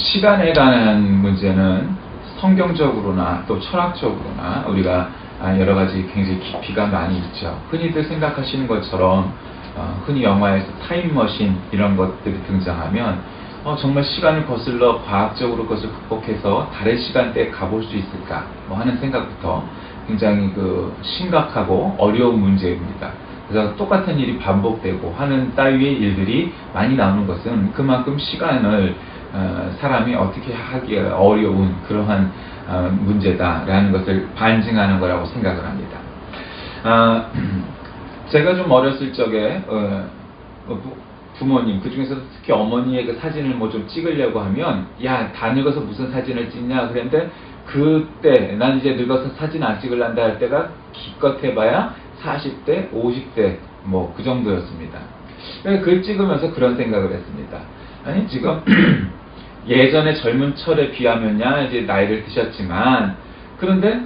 시간에 관한 문제는 성경적으로나 또 철학적으로나 우리가 여러 가지 굉장히 깊이가 많이 있죠. 흔히들 생각하시는 것처럼 흔히 영화에서 타임머신 이런 것들이 등장하면 정말 시간을 거슬러 과학적으로 그것을 극복해서 달의 시간대에 가볼 수 있을까 하는 생각부터 굉장히 심각하고 어려운 문제입니다. 그래서 똑같은 일이 반복되고 하는 따위의 일들이 많이 나오는 것은 그만큼 시간을 사람이 어떻게 하기 어려운 그러한 문제다라는 것을 반증하는 거라고 생각을 합니다. 제가 좀 어렸을 적에 부모님, 그 중에서도 특히 어머니의 그 사진을 좀 찍으려고 하면, 야, 다 늙어서 무슨 사진을 찍냐 그랬는데, 그때 난 이제 늙어서 사진 안 찍을란다 할 때가 기껏 해봐야 40대, 50대 그 정도였습니다. 그걸 찍으면서 그런 생각을 했습니다. 아니 지금 예전에 젊은 철에 비하면야 이제 나이를 드셨지만, 그런데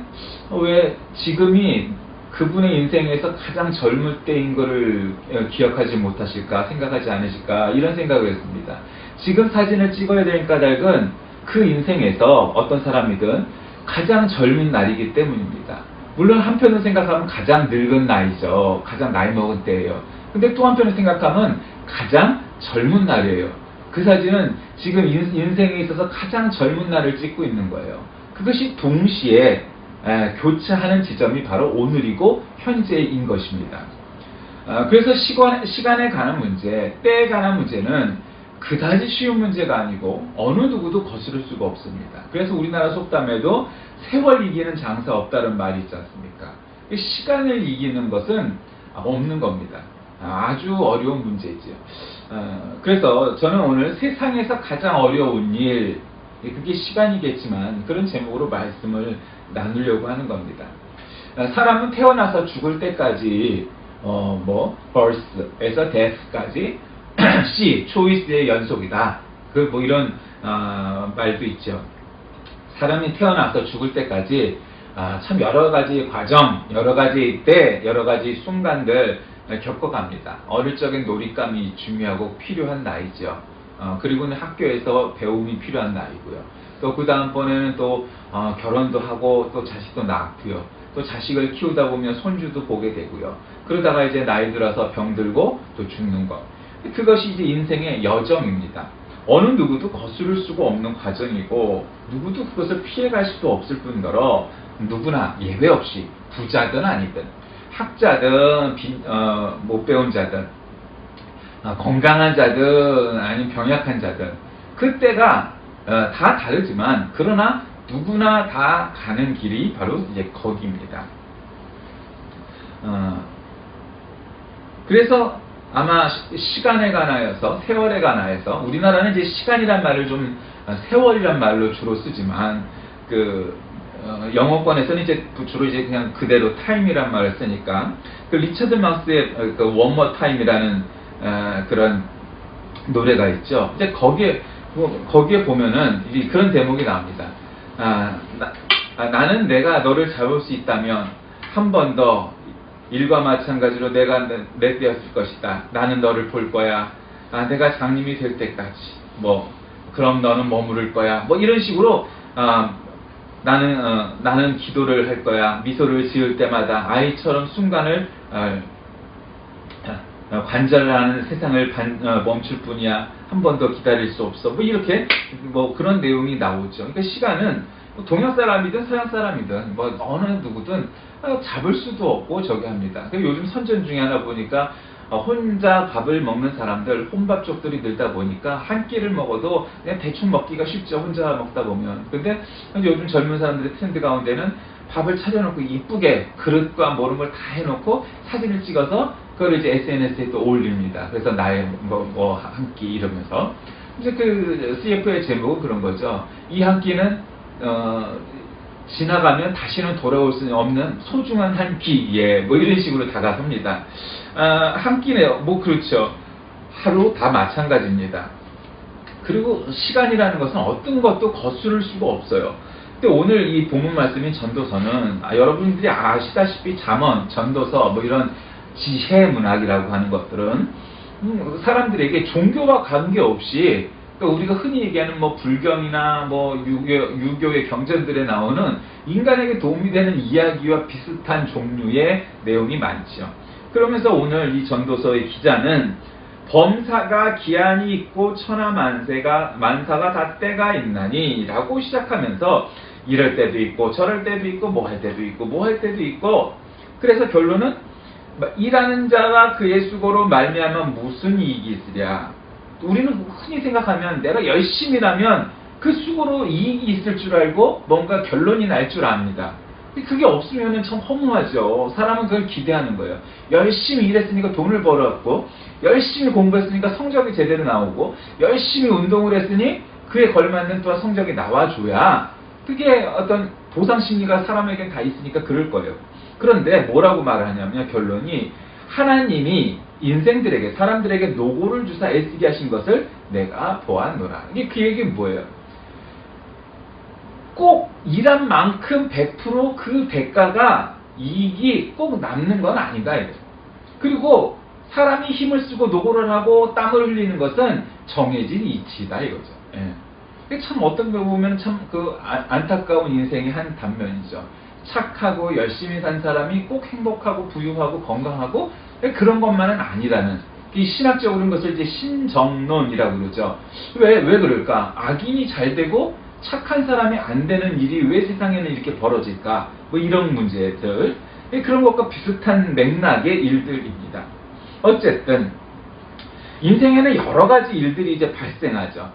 왜 지금이 그분의 인생에서 가장 젊을 때인 거를 기억하지 못하실까, 생각하지 않으실까, 이런 생각을 했습니다. 지금 사진을 찍어야 될 까닭은 그 인생에서 어떤 사람이든 가장 젊은 날이기 때문입니다. 물론 한편으로 생각하면 가장 늙은 나이죠. 가장 나이 먹은 때예요. 근데 또 한편으로 생각하면 가장 젊은 날이에요. 그 사진은 지금 인생에 있어서 가장 젊은 날을 찍고 있는 거예요. 그것이 동시에 교차하는 지점이 바로 오늘이고 현재인 것입니다. 그래서 시간에 관한 문제, 때에 관한 문제는 그다지 쉬운 문제가 아니고 어느 누구도 거스를 수가 없습니다. 그래서 우리나라 속담에도 세월 이기는 장사 없다는 말이 있지 않습니까? 시간을 이기는 것은 없는 겁니다. 아주 어려운 문제이죠. 그래서 저는 오늘 세상에서 가장 어려운 일, 그게 시간이겠지만 그런 제목으로 말씀을 나누려고 하는 겁니다. 사람은 태어나서 죽을 때까지 birth에서 death까지 C, choice의 연속이다. 이런 말도 있죠. 사람이 태어나서 죽을 때까지 참 여러 가지 과정, 여러 가지 때, 여러 가지 순간들 겪어갑니다. 어릴 적엔 놀잇감이 중요하고 필요한 나이죠. 그리고는 학교에서 배움이 필요한 나이고요. 또 그 다음번에는 또 결혼도 하고 또 자식도 낳고요. 또 자식을 키우다 보면 손주도 보게 되고요. 그러다가 이제 나이 들어서 병들고 또 죽는 것. 그것이 이제 인생의 여정입니다. 어느 누구도 거스를 수가 없는 과정이고 누구도 그것을 피해갈 수도 없을 뿐더러 누구나 예외 없이 부자든 아니든 학자든 못 배운 자든 건강한 자든 아니면 병약한 자든 그때가 다 다르지만 그러나 누구나 다 가는 길이 바로 이제 거기입니다. 그래서 아마 시간에 관하여서 세월에 관하여서 우리나라는 이제 시간이란 말을 좀 세월이란 말로 주로 쓰지만 영어권에서는 이제 주로 이제 그냥 그대로 타임이란 말을 쓰니까 리처드 마우스의 One More Time이라는 그런 노래가 있죠. 이제 거기에 보면은 이제 그런 대목이 나옵니다. 나는 내가 너를 잡을 수 있다면 한 번 더 일과 마찬가지로 내가 내 되었을 것이다. 나는 너를 볼 거야. 내가 장님이 될 때까지 그럼 너는 머무를 거야. 이런 식으로 나는 기도를 할 거야. 미소를 지을 때마다 아이처럼 순간을 관절하는 세상을 멈출 뿐이야. 한 번 더 기다릴 수 없어. 이렇게 그런 내용이 나오죠. 그러니까 시간은 동양 사람이든 서양 사람이든 어느 누구든 잡을 수도 없고 저기 합니다. 요즘 선전 중에 하나 보니까 혼자 밥을 먹는 사람들, 혼밥족들이 늘다 보니까 한 끼를 먹어도 그냥 대충 먹기가 쉽죠. 혼자 먹다 보면. 근데 요즘 젊은 사람들의 트렌드 가운데는 밥을 차려놓고 이쁘게 그릇과 모든 걸 다 해놓고 사진을 찍어서 그걸 이제 SNS에 또 올립니다. 그래서 나의 한 끼 이러면서. 이제 CF의 제목은 그런 거죠. 이 한 끼는 지나가면 다시는 돌아올 수 없는 소중한 한 끼, 이런 식으로 다가섭니다. 한 끼네요. 그렇죠. 하루 다 마찬가지입니다. 그리고 시간이라는 것은 어떤 것도 거스를 수가 없어요. 근데 오늘 이 본문 말씀인 전도서는 여러분들이 아시다시피 잠언, 전도서 이런 지혜 문학이라고 하는 것들은 사람들에게 종교와 관계없이 그러니까 우리가 흔히 얘기하는 뭐 불경이나 뭐 유교의 경전들에 나오는 인간에게 도움이 되는 이야기와 비슷한 종류의 내용이 많죠. 그러면서 오늘 이 전도서의 기자는 범사가 기한이 있고 천하만사가 다 때가 있나니 라고 시작하면서 이럴 때도 있고 저럴 때도 있고 뭐 할 때도 있고 뭐 할 때도 있고, 그래서 결론은 일하는 자가 그의 수고로 말미암아 무슨 이익이 있으랴. 우리는 흔히 생각하면 내가 열심히 일하면 그 수고로 이익이 있을 줄 알고 뭔가 결론이 날 줄 압니다. 그게 없으면 참 허무하죠. 사람은 그걸 기대하는 거예요. 열심히 일했으니까 돈을 벌었고, 열심히 공부했으니까 성적이 제대로 나오고, 열심히 운동을 했으니 그에 걸맞는 또한 성적이 나와줘야, 그게 어떤 보상심리가 사람에겐 다 있으니까 그럴 거예요. 그런데 뭐라고 말을 하냐면 결론이, 하나님이 인생들에게, 사람들에게 노고를 주사 애쓰게 하신 것을 내가 보았노라. 이게 그 얘기는 뭐예요? 꼭 일한 만큼 100% 그 대가가 이익이 꼭 남는 건 아니다. 그리고 사람이 힘을 쓰고 노고를 하고 땀을 흘리는 것은 정해진 이치다 이거죠. 예. 참 어떤 거 보면 참 그 안타까운 인생의 한 단면이죠. 착하고 열심히 산 사람이 꼭 행복하고 부유하고 건강하고 그런 것만은 아니라는, 이 신학적으로는 것을 이제 신정론이라고 그러죠. 왜 그럴까? 악인이 잘 되고 착한 사람이 안 되는 일이 왜 세상에는 이렇게 벌어질까? 뭐 이런 문제들, 그런 것과 비슷한 맥락의 일들입니다. 어쨌든 인생에는 여러 가지 일들이 이제 발생하죠.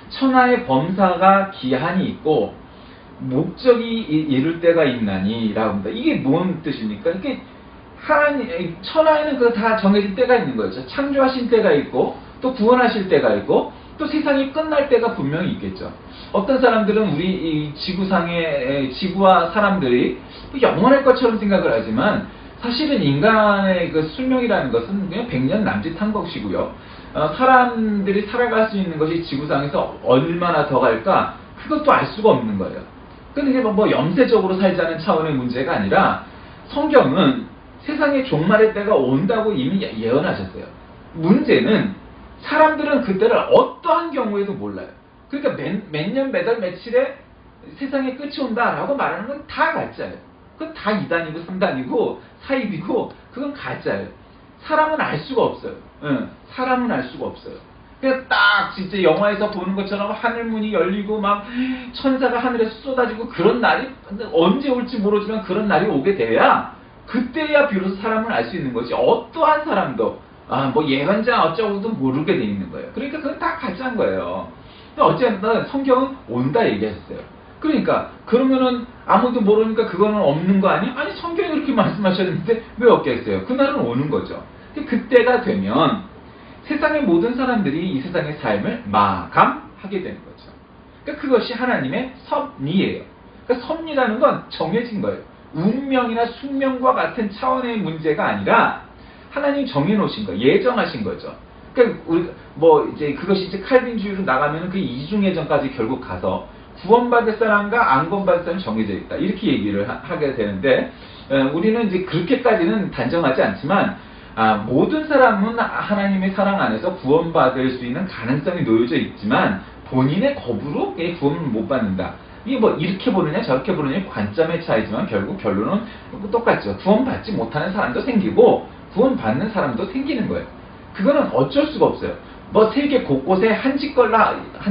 천하의 범사가 기한이 있고 목적이 이룰 때가 있나니 라고 합니다. 이게 뭔 뜻입니까? 이게 천하에는 그 다 정해진 때가 있는 거죠. 창조하신 때가 있고 또 구원하실 때가 있고 또 세상이 끝날 때가 분명히 있겠죠. 어떤 사람들은 우리 이 지구와 사람들이 영원할 것처럼 생각을 하지만 사실은 인간의 그 수명이라는 것은 그냥 100년 남짓한 것이고요. 사람들이 살아갈 수 있는 것이 지구상에서 얼마나 더 갈까? 그것도 알 수가 없는 거예요. 근데 이게 뭐 염세적으로 살자는 차원의 문제가 아니라 성경은 세상의 종말의 때가 온다고 이미 예언하셨어요. 문제는 사람들은 그때를 어떠한 경우에도 몰라요. 그러니까 몇 년, 몇 월, 며칠에 세상의 끝이 온다라고 말하는 건 다 가짜예요. 그건 다 2단이고 3단이고 사입이고 그건 가짜예요. 사람은 알 수가 없어요. 사람은 알 수가 없어요. 그냥 딱 진짜 영화에서 보는 것처럼 하늘문이 열리고 막 천사가 하늘에서 쏟아지고 그런 날이 언제 올지 모르지만 그런 날이 오게 돼야 그때야 비로소 사람을 알 수 있는 거지. 어떠한 사람도 뭐 예언자 어쩌고도 모르게 돼 있는 거예요. 그러니까 그건 다 가짜인 거예요. 어쨌든 성경은 온다 얘기하셨어요. 그러니까 그러면은 아무도 모르니까 그거는 없는 거 아니야? 아니 성경이 그렇게 말씀하셨는데 왜 없겠어요? 그날은 오는 거죠. 그때가 되면 세상의 모든 사람들이 이 세상의 삶을 마감하게 되는 거죠. 그러니까 그것이 하나님의 섭리예요. 그러니까 섭리라는 건 정해진 거예요. 운명이나 숙명과 같은 차원의 문제가 아니라 하나님이 정해놓으신 거, 예정하신 거죠. 그러니까 뭐 이제 그것이 이제 칼빈주의로 나가면 그 이중예정까지 결국 가서 구원받을 사람과 안 구원받을 사람이 정해져 있다. 이렇게 얘기를 하게 되는데 우리는 이제 그렇게까지는 단정하지 않지만 모든 사람은 하나님의 사랑 안에서 구원받을 수 있는 가능성이 놓여져 있지만 본인의 겁으로 구원을 못 받는다. 이게 뭐 이렇게 보느냐 저렇게 보느냐 관점의 차이지만 결국 결론은 똑같죠. 구원받지 못하는 사람도 생기고 구원받는 사람도 생기는 거예요. 그거는 어쩔 수가 없어요. 뭐 세계 곳곳에 한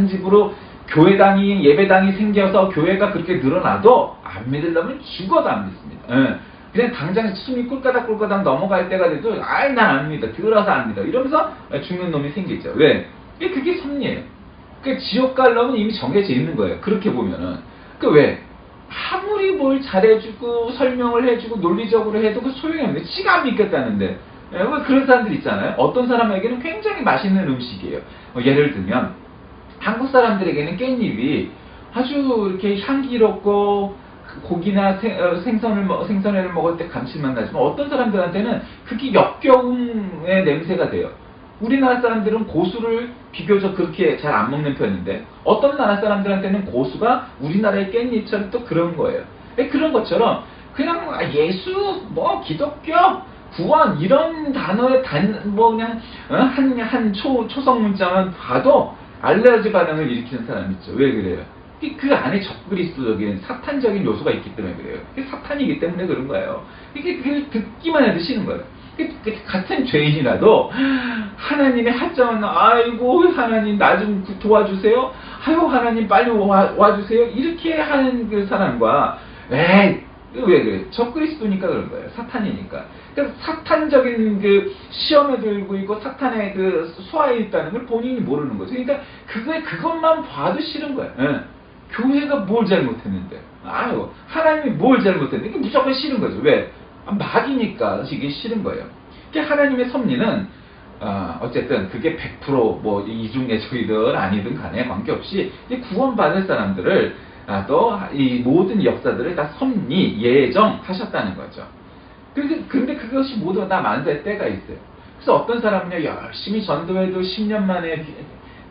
집으로 교회당이 예배당이 생겨서 교회가 그렇게 늘어나도 안 믿으려면 죽어도 안 믿습니다. 그냥 당장 숨이 꿀까닥 넘어갈 때가 돼도 난 안 믿어, 들어서 안 믿어 이러면서 죽는 놈이 생기죠. 왜? 그게 섭리예요. 지옥 갈 놈은 이미 정해져 있는 거예요. 그렇게 보면은. 왜? 아무리 뭘 잘해주고 설명을 해주고 논리적으로 해도 그 소용이 없는데 지가 안 믿겠다는데. 그런 사람들 있잖아요. 어떤 사람에게는 굉장히 맛있는 음식이에요. 예를 들면 한국 사람들에게는 깻잎이 아주 이렇게 향기롭고 고기나 생선회를 먹을 때 감칠맛 나지만 어떤 사람들한테는 그게 역겨움의 냄새가 돼요. 우리나라 사람들은 고수를 비교적 그렇게 잘 안 먹는 편인데 어떤 나라 사람들한테는 고수가 우리나라의 깻잎처럼 또 그런 거예요. 그런 것처럼 그냥 예수, 뭐 기독교, 구원 이런 단어의 뭐 그냥 한 초성 문자만 봐도 알레르기 반응을 일으키는 사람 있죠. 왜 그래요? 그 안에 적그리스도적인 사탄적인 요소가 있기 때문에 그래요. 그게 사탄이기 때문에 그런 거예요. 이게 그걸 듣기만 해도 싫은 거예요. 같은 죄인이라도 하나님의 하자는 아이고 하나님 나 좀 도와주세요. 아유 하나님 빨리 와주세요. 이렇게 하는 그 사람과 에이 왜 그래? 적그리스도니까 그런 거예요. 사탄이니까. 그러니까 사탄적인 그 시험에 들고 있고 사탄의 그 수하에 있다는 걸 본인이 모르는 거죠. 그러니까 그것만 봐도 싫은 거예요. 예. 교회가 뭘 잘못했는데, 아유 하나님이 뭘 잘못했는데 이게 무조건 싫은 거죠. 왜? 막이니까 이게 싫은 거예요. 그러니까 하나님의 섭리는 어쨌든 그게 100% 뭐 이중예적이든 아니든 간에 관계없이 구원받을 사람들을 또 이 모든 역사들을 다 섭리 예정하셨다는 거죠. 근데 그것이 모두 다 만사의 때가 있어요. 그래서 어떤 사람은요 열심히 전도해도 10년 만에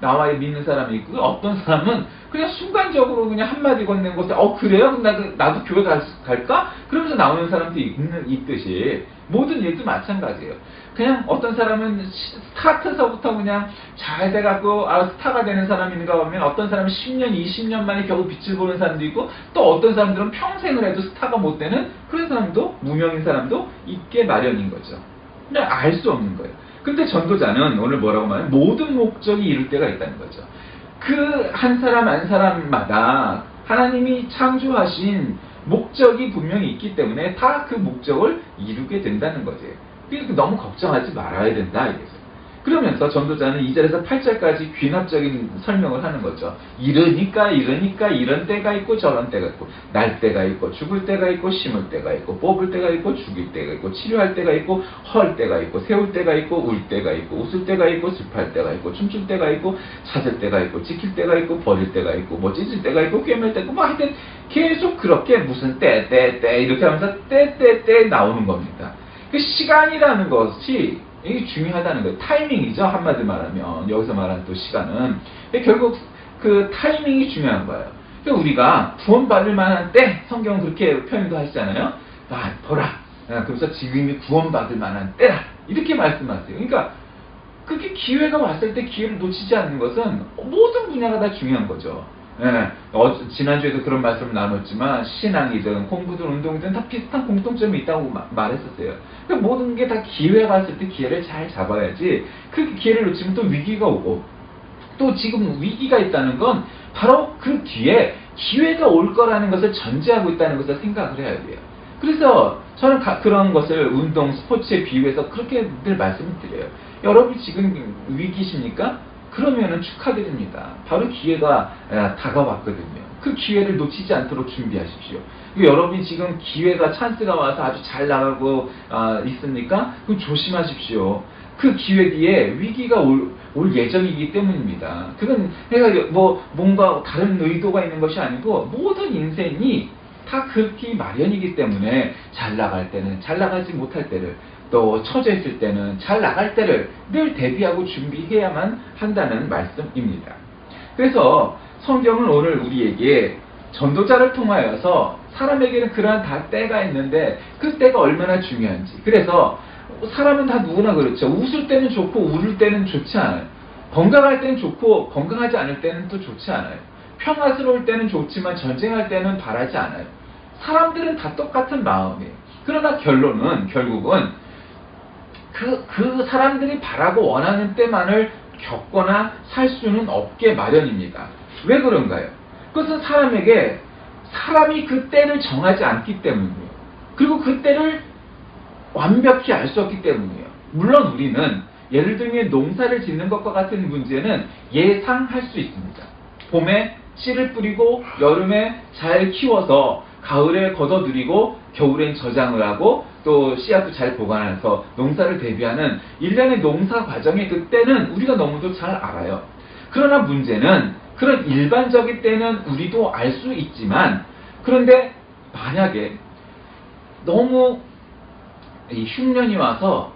나와 믿는 사람이 있고 어떤 사람은 그냥 순간적으로 그냥 한마디 건넨 것에 그래요? 나도 교회 갈까? 그러면서 나오는 사람도 있듯이 모든 일도 마찬가지예요. 그냥 어떤 사람은 스타트서부터 그냥 잘 돼갖고 스타가 되는 사람인가 보면 어떤 사람은 10년, 20년 만에 겨우 빛을 보는 사람도 있고 또 어떤 사람들은 평생을 해도 스타가 못 되는 그런 사람도 무명인 사람도 있게 마련인 거죠. 그냥 알 수 없는 거예요. 근데 전도자는 오늘 뭐라고 말하면 모든 목적이 이룰 때가 있다는 거죠. 그 한 사람 한 사람마다 하나님이 창조하신 목적이 분명히 있기 때문에 다 그 목적을 이루게 된다는 거죠. 그러니까 너무 걱정하지 말아야 된다 이거죠. 그러면서 전도자는 2절에서 8절까지 귀납적인 설명을 하는 거죠. 이러니까 이런 때가 있고 저런 때가 있고 날 때가 있고 죽을 때가 있고 심을 때가 있고 뽑을 때가 있고 죽일 때가 있고 치료할 때가 있고 헐 때가 있고 세울 때가 있고 울 때가 있고 웃을 때가 있고 슬퍼할 때가 있고 춤출 때가 있고 찾을 때가 있고 지킬 때가 있고 버릴 때가 있고 뭐 찢을 때가 있고 꿰맬 때가 있고 뭐 하여튼 계속 그렇게 무슨 때 이렇게 하면서 때 나오는 겁니다. 그 시간이라는 것이 이게 중요하다는 거예요. 타이밍이죠. 한마디 말하면 여기서 말하는 또 시간은 결국 그 타이밍이 중요한 거예요. 그러니까 우리가 구원받을 만한 때 성경은 그렇게 표현도 하시잖아요. 보라. 그래서 지금이 구원받을 만한 때라 이렇게 말씀하세요. 그러니까 그렇게 기회가 왔을 때 기회를 놓치지 않는 것은 모든 분야가 다 중요한 거죠. 지난주에도 그런 말씀을 나눴지만 신앙이든 공부든 운동이든 다 비슷한 공통점이 있다고 말했었어요. 그러니까 모든 게 다 기회가 왔을 때 기회를 잘 잡아야지 그 기회를 놓치면 또 위기가 오고 또 지금 위기가 있다는 건 바로 그 뒤에 기회가 올 거라는 것을 전제하고 있다는 것을 생각을 해야 돼요. 그래서 저는 그런 것을 운동, 스포츠에 비유해서 그렇게 늘 말씀을 드려요. 여러분이 지금 위기십니까? 그러면은 축하드립니다. 바로 기회가 다가왔거든요. 그 기회를 놓치지 않도록 준비하십시오. 여러분이 지금 기회가 찬스가 와서 아주 잘 나가고 있습니까? 그럼 조심하십시오. 그 기회 뒤에 위기가 올 예정이기 때문입니다. 그건 내가 뭔가 다른 의도가 있는 것이 아니고 모든 인생이 다 그렇게 마련이기 때문에 잘 나갈 때는 잘 나가지 못할 때를 또 처져 있을 때는 잘 나갈 때를 늘 대비하고 준비해야만 한다는 말씀입니다. 그래서 성경은 오늘 우리에게 전도자를 통하여서 사람에게는 그러한 다 때가 있는데 그 때가 얼마나 중요한지. 그래서 사람은 다 누구나 그렇죠. 웃을 때는 좋고 울을 때는 좋지 않아요. 건강할 때는 좋고 건강하지 않을 때는 또 좋지 않아요. 평화스러울 때는 좋지만 전쟁할 때는 바라지 않아요. 사람들은 다 똑같은 마음이에요. 그러나 결국은 그 사람들이 바라고 원하는 때만을 겪거나 살 수는 없게 마련입니다. 왜 그런가요? 그것은 사람이 그 때를 정하지 않기 때문이에요. 그리고 그 때를 완벽히 알 수 없기 때문이에요. 물론 우리는 예를 들면 농사를 짓는 것과 같은 문제는 예상할 수 있습니다. 봄에 씨를 뿌리고 여름에 잘 키워서 가을에 걷어들이고 겨울엔 저장을 하고 또 씨앗도 잘 보관해서 농사를 대비하는 일련의 농사 과정의 그 때는 우리가 너무도 잘 알아요. 그러나 문제는 그런 일반적인 때는 우리도 알 수 있지만 그런데 만약에 너무 이 흉년이 와서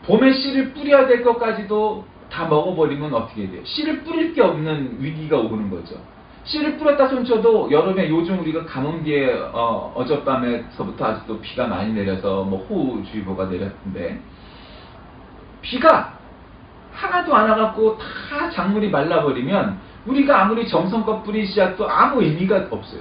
봄에 씨를 뿌려야 될 것까지도 다 먹어버리면 어떻게 돼요? 씨를 뿌릴 게 없는 위기가 오는 거죠. 씨를 뿌렸다 손쳐도 여름에 요즘 우리가 가뭄비에 어젯밤에서부터 아직도 비가 많이 내려서 뭐 호우주의보가 내렸는데 비가 하나도 안 와갖고 다 작물이 말라버리면 우리가 아무리 정성껏 뿌리시자도 아무 의미가 없어요.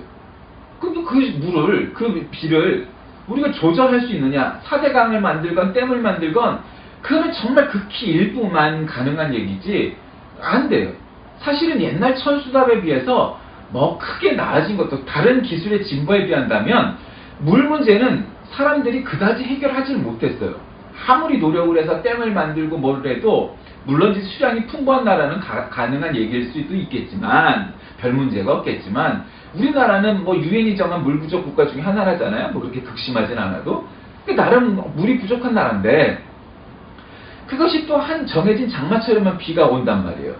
그럼 그 물을, 그 비를 우리가 조절할 수 있느냐? 사대강을 만들건 댐을 만들건 그거는 정말 극히 일부만 가능한 얘기지 안 돼요. 사실은 옛날 천수답에 비해서 뭐 크게 나아진 것도 다른 기술의 진보에 비한다면 물 문제는 사람들이 그다지 해결하지 못했어요. 아무리 노력을 해서 댐을 만들고 뭘 해도 물론 수량이 풍부한 나라는 가능한 얘기일 수도 있겠지만 별 문제가 없겠지만 우리나라는 뭐 유엔이 정한 물 부족 국가 중에 하나잖아요. 뭐 그렇게 극심하진 않아도 나름 물이 부족한 나라인데 그것이 또 한 정해진 장마철에만 비가 온단 말이에요.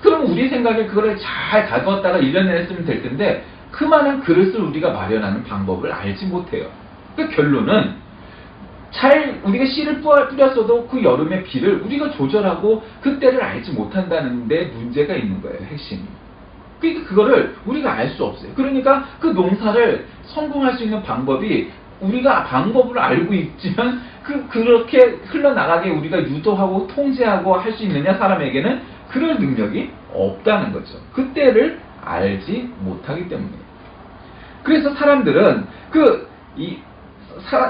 그럼 우리 생각에 그거를 잘 다듬었다가 1년 내내 쓰면 될 텐데 그만한 그릇을 우리가 마련하는 방법을 알지 못해요. 그 결론은 우리가 씨를 뿌렸어도 그 여름의 비를 우리가 조절하고 그때를 알지 못한다는 데 문제가 있는 거예요. 핵심이. 그러니까 그거를 우리가 알 수 없어요. 그러니까 그 농사를 성공할 수 있는 방법이 우리가 방법을 알고 있지만 그렇게 흘러나가게 우리가 유도하고 통제하고 할 수 있느냐 사람에게는 그럴 능력이 없다는 거죠. 그때를 알지 못하기 때문이에요. 그래서 사람들은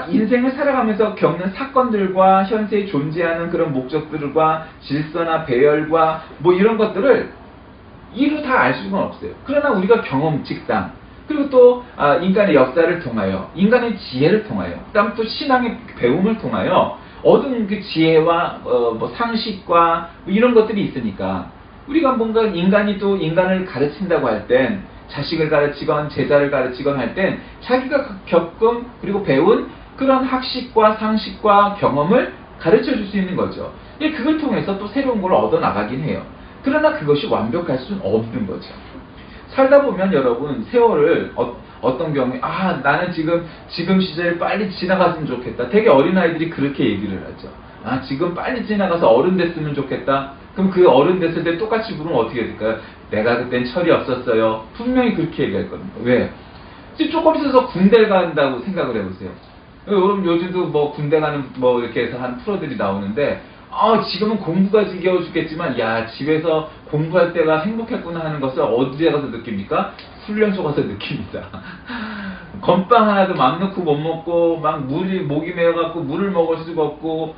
인생을 살아가면서 겪는 사건들과 현세에 존재하는 그런 목적들과 질서나 배열과 뭐 이런 것들을 이루 다 알 수는 없어요. 그러나 우리가 경험, 직당, 그리고 또 인간의 역사를 통하여, 인간의 지혜를 통하여, 그다음 또 신앙의 배움을 통하여 얻은 그 지혜와 뭐 상식과 뭐 이런 것들이 있으니까 우리가 뭔가 인간이 또 인간을 가르친다고 할 땐 자식을 가르치건 제자를 가르치건 할 땐 자기가 겪은 그리고 배운 그런 학식과 상식과 경험을 가르쳐 줄 수 있는 거죠. 그걸 통해서 또 새로운 걸 얻어 나가긴 해요. 그러나 그것이 완벽할 수는 없는 거죠. 살다 보면 여러분 세월을 어떤 경우에 나는 지금 시절이 빨리 지나갔으면 좋겠다. 되게 어린아이들이 그렇게 얘기를 하죠. 지금 빨리 지나가서 어른 됐으면 좋겠다. 그럼 그 어른 됐을 때 똑같이 물으면 어떻게 될까요? 내가 그땐 철이 없었어요. 분명히 그렇게 얘기할 겁니다. 왜? 조금 있어서 군대 간다고 생각을 해보세요. 여러분 요즘도 뭐 군대 가는 뭐 이렇게 해서 한 프로들이 나오는데 지금은 공부가 지겨워 죽겠지만 집에서 공부할 때가 행복했구나 하는 것을 어디에 가서 느낍니까? 훈련소 가서 느낍니다. 건빵 하나도 맘 놓고 못 먹고 막 목이 메어갖고 물을 먹을 수가 없고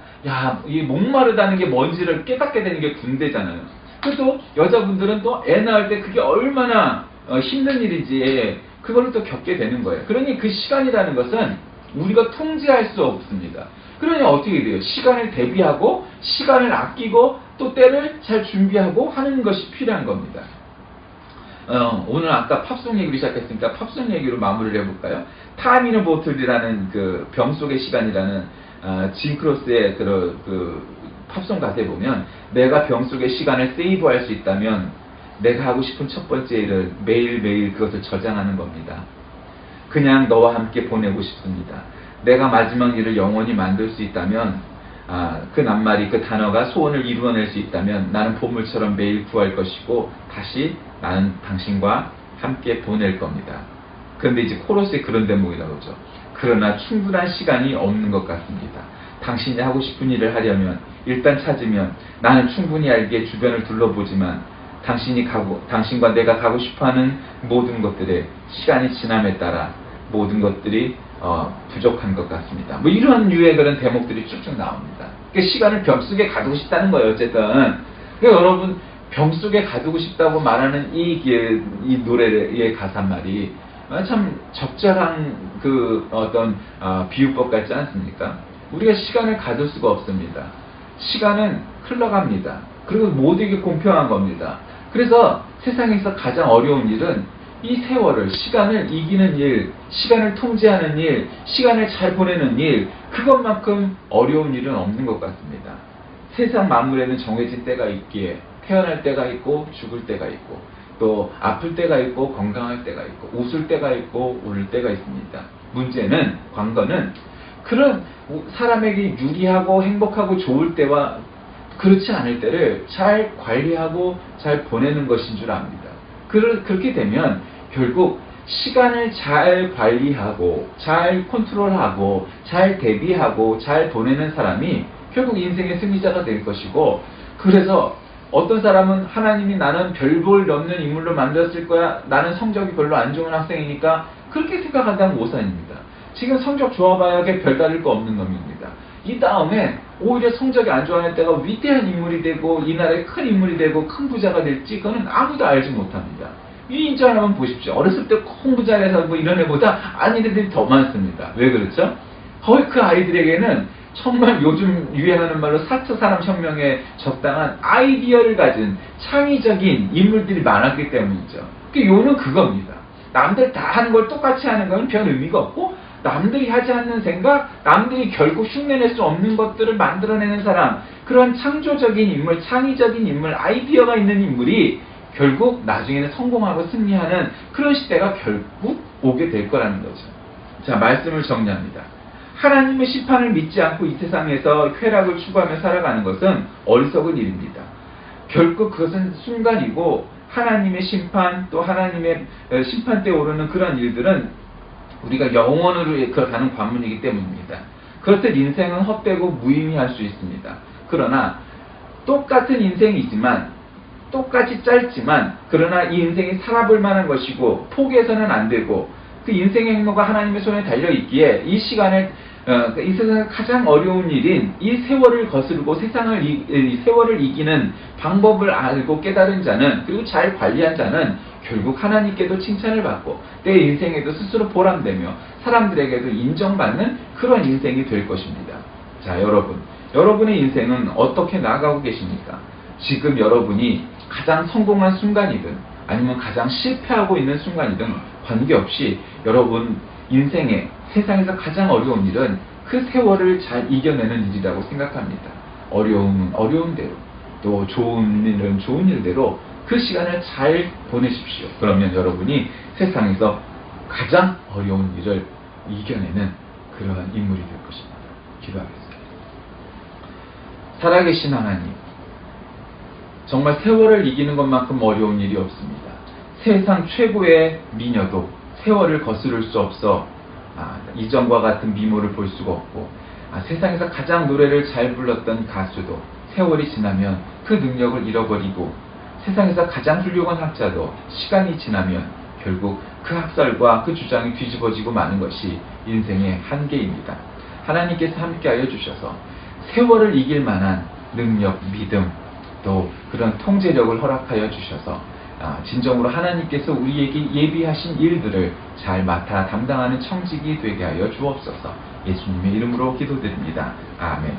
이 목마르다는 게 뭔지를 깨닫게 되는 게 군대잖아요. 그래도 여자분들은 또 애 낳을 때 그게 얼마나 힘든 일인지 그거를 또 겪게 되는 거예요. 그러니 그 시간이라는 것은 우리가 통제할 수 없습니다. 그러니 어떻게 돼요? 시간을 대비하고 시간을 아끼고 또 때를 잘 준비하고 하는 것이 필요한 겁니다. 오늘 아까 팝송 얘기를 시작했으니까 팝송 얘기로 마무리를 해볼까요? 타임 인 보틀이라는 그 병 속의 시간이라는 진 크로스의 그 팝송 가사에 보면 내가 병 속의 시간을 세이브할 수 있다면 내가 하고 싶은 첫 번째 일은 매일매일 그것을 저장하는 겁니다. 그냥 너와 함께 보내고 싶습니다. 내가 마지막 일을 영원히 만들 수 있다면 그 낱말이 그 단어가 소원을 이루어낼 수 있다면 나는 보물처럼 매일 구할 것이고 다시 나는 당신과 함께 보낼 겁니다. 그런데 이제 코러스에 그런 대목이 나오죠. 그러나 충분한 시간이 없는 것 같습니다. 당신이 하고 싶은 일을 하려면 일단 찾으면 나는 충분히 알기에 주변을 둘러보지만 당신과 내가 가고 싶어하는 모든 것들에 시간이 지남에 따라 모든 것들이 부족한 것 같습니다. 뭐 이런 유의 그런 대목들이 쭉쭉 나옵니다. 그러니까 시간을 병 속에 가두고 싶다는 거예요. 어쨌든 그러니까 여러분 병 속에 가두고 싶다고 말하는 이 노래의 가사말이 참 적절한 그 어떤 비유법 같지 않습니까? 우리가 시간을 가둘 수가 없습니다. 시간은 흘러갑니다. 그리고 모두에게 공평한 겁니다. 그래서 세상에서 가장 어려운 일은 이 세월을, 시간을 이기는 일, 시간을 통제하는 일, 시간을 잘 보내는 일, 그것만큼 어려운 일은 없는 것 같습니다. 세상 만물에는 정해진 때가 있기에 태어날 때가 있고 죽을 때가 있고 또 아플 때가 있고 건강할 때가 있고 웃을 때가 있고 울 때가 있습니다. 문제는 관건은 그런 사람에게 유리하고 행복하고 좋을 때와 그렇지 않을 때를 잘 관리하고 잘 보내는 것인 줄 압니다. 그렇게 되면 결국 시간을 잘 관리하고 잘 컨트롤하고 잘 대비하고 잘 보내는 사람이 결국 인생의 승리자가 될 것이고, 그래서 어떤 사람은 하나님이 나는 별 볼 넘는 인물로 만들었을 거야, 나는 성적이 별로 안 좋은 학생이니까, 그렇게 생각한다면 오산입니다. 지금 성적 좋아봐야 별 다를 거 없는 놈입니다. 이 다음에 오히려 성적이 안 좋아하는 때가 위대한 인물이 되고 이 나라의 큰 인물이 되고 큰 부자가 될지 그거는 아무도 알지 못합니다. 이 인자 한번 보십시오. 어렸을 때 공부 잘해서 뭐 이런 애보다 아닌 애들이 더 많습니다. 왜 그렇죠? 거의 그 아이들에게는 정말 요즘 유행하는 말로 4차 산업혁명에 적당한 아이디어를 가진 창의적인 인물들이 많았기 때문이죠. 그 요는 그겁니다. 남들 다 하는 걸 똑같이 하는 건 별 의미가 없고, 남들이 하지 않는 생각, 남들이 결국 흉내낼 수 없는 것들을 만들어내는 사람, 그런 창조적인 인물, 창의적인 인물, 아이디어가 있는 인물이 결국 나중에는 성공하고 승리하는 그런 시대가 결국 오게 될 거라는 거죠. 자, 말씀을 정리합니다. 하나님의 심판을 믿지 않고 이 세상에서 쾌락을 추구하며 살아가는 것은 어리석은 일입니다. 결국 그것은 순간이고, 하나님의 심판, 또 하나님의 심판대에 오르는 그런 일들은 우리가 영원으로 가는 관문이기 때문입니다. 그렇듯 인생은 헛되고 무의미할 수 있습니다. 그러나 똑같은 인생이지만, 똑같이 짧지만, 그러나 이 인생이 살아볼 만한 것이고 포기해서는 안 되고, 그 인생의 행로가 하나님의 손에 달려있기에 이 시간을 이 세상에서 가장 어려운 일인 이 세월을 거스르고 이 세월을 이기는 방법을 알고 깨달은 자는, 그리고 잘 관리한 자는 결국 하나님께도 칭찬을 받고 내 인생에도 스스로 보람되며 사람들에게도 인정받는 그런 인생이 될 것입니다. 자, 여러분의 인생은 어떻게 나아가고 계십니까? 지금 여러분이 가장 성공한 순간이든 아니면 가장 실패하고 있는 순간이든 관계없이 여러분 인생에 세상에서 가장 어려운 일은 그 세월을 잘 이겨내는 일이라고 생각합니다. 어려움은 어려운 대로, 또 좋은 일은 좋은 일대로 그 시간을 잘 보내십시오. 그러면 여러분이 세상에서 가장 어려운 일을 이겨내는 그러한 인물이 될 것입니다. 기도하겠습니다. 살아계신 하나님, 정말 세월을 이기는 것만큼 어려운 일이 없습니다. 세상 최고의 미녀도 세월을 거스를 수 없어 이전과 같은 미모를 볼 수가 없고, 세상에서 가장 노래를 잘 불렀던 가수도 세월이 지나면 그 능력을 잃어버리고, 세상에서 가장 훌륭한 학자도 시간이 지나면 결국 그 학설과 그 주장이 뒤집어지고 마는 것이 인생의 한계입니다. 하나님께서 함께하여 주셔서 세월을 이길 만한 능력, 믿음, 또 그런 통제력을 허락하여 주셔서 진정으로 하나님께서 우리에게 예비하신 일들을 잘 맡아 담당하는 청직이 되게 하여 주옵소서. 예수님의 이름으로 기도드립니다. 아멘.